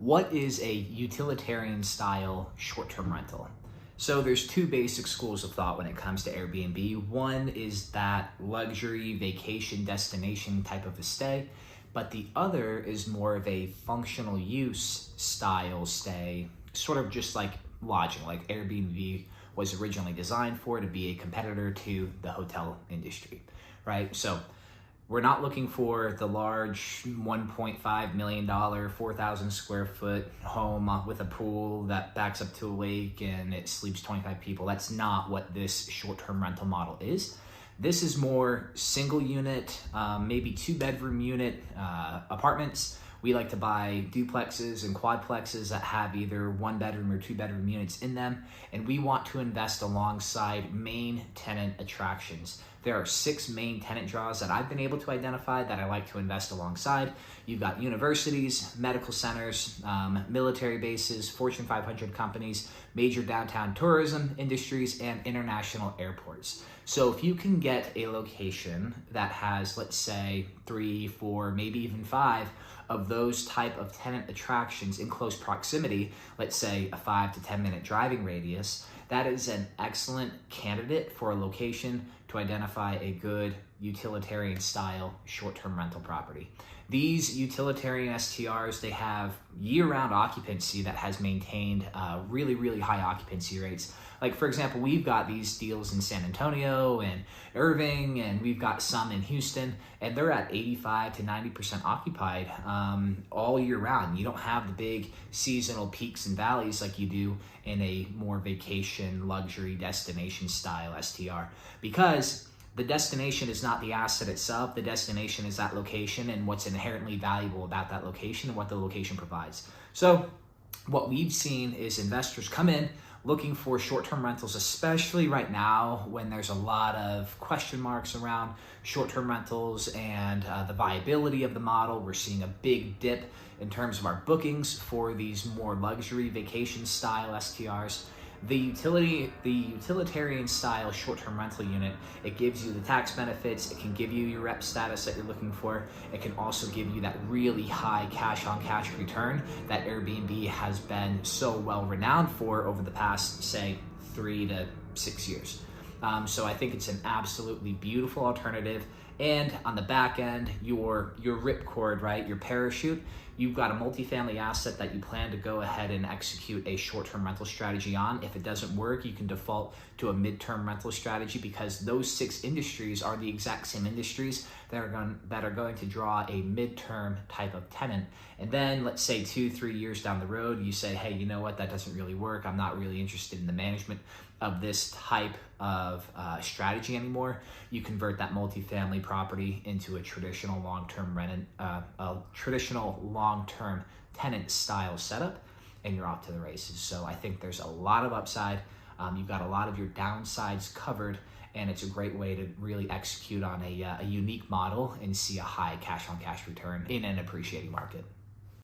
What is a utilitarian style short-term rental? So there's two basic schools of thought when it comes to Airbnb. One is that luxury vacation destination type of a stay, but the other is more of a functional use style stay, sort of just like lodging, like Airbnb was originally designed for, to be a competitor to the hotel industry, right? So we're not looking for the large $1.5 million, 4,000 square foot home with a pool that backs up to a lake and it sleeps 25 people. That's not what this short-term rental model is. This is more single unit, maybe 2-bedroom unit apartments. We like to buy duplexes and quadplexes that have either 1-bedroom or 2-bedroom units in them, and we want to invest alongside main tenant attractions. There are 6 main tenant draws that I've been able to identify that I like to invest alongside. You've got universities, medical centers, military bases, Fortune 500 companies, major downtown tourism industries, and international airports. So if you can get a location that has, let's say, 3, 4, maybe even 5 of those type of tenant attractions in close proximity, let's say a 5 to 10 minute driving radius, that is an excellent candidate for a location to identify a good utilitarian style short-term rental property. These utilitarian STRs, they have year-round occupancy that has maintained really high occupancy rates. Like, for example, we've got these deals in San Antonio and Irving, and we've got some in Houston, and they're at 85 to 90% occupied all year round. You don't have the big seasonal peaks and valleys like you do in a more vacation, luxury destination style STR, because the destination is not the asset itself. The destination is that location and what's inherently valuable about that location and what the location provides. So what we've seen is investors come in looking for short-term rentals, especially right now when there's a lot of question marks around short-term rentals and the viability of the model. We're seeing a big dip in terms of our bookings for these more luxury vacation style STRs. The utilitarian style short-term rental unit, it gives you the tax benefits, it can give you your rep status that you're looking for, it can also give you that really high cash-on-cash return that Airbnb has been so well renowned for over the past, say, 3 to 6 years. So I think it's an absolutely beautiful alternative. And on the back end, your ripcord, right, your parachute, you've got a multifamily asset that you plan to go ahead and execute a short-term rental strategy on. If it doesn't work, you can default to a mid-term rental strategy, because those 6 industries are the exact same industries that are going to draw a mid-term type of tenant. And then let's say 2-3 years down the road, you say, hey, you know what, that doesn't really work. I'm not really interested in the management of this type of strategy anymore. You convert that multifamily property into a traditional long-term long-term tenant style setup, and you're off to the races. So I think there's a lot of upside. You've got a lot of your downsides covered, and it's a great way to really execute on a unique model and see a high cash-on-cash return in an appreciating market.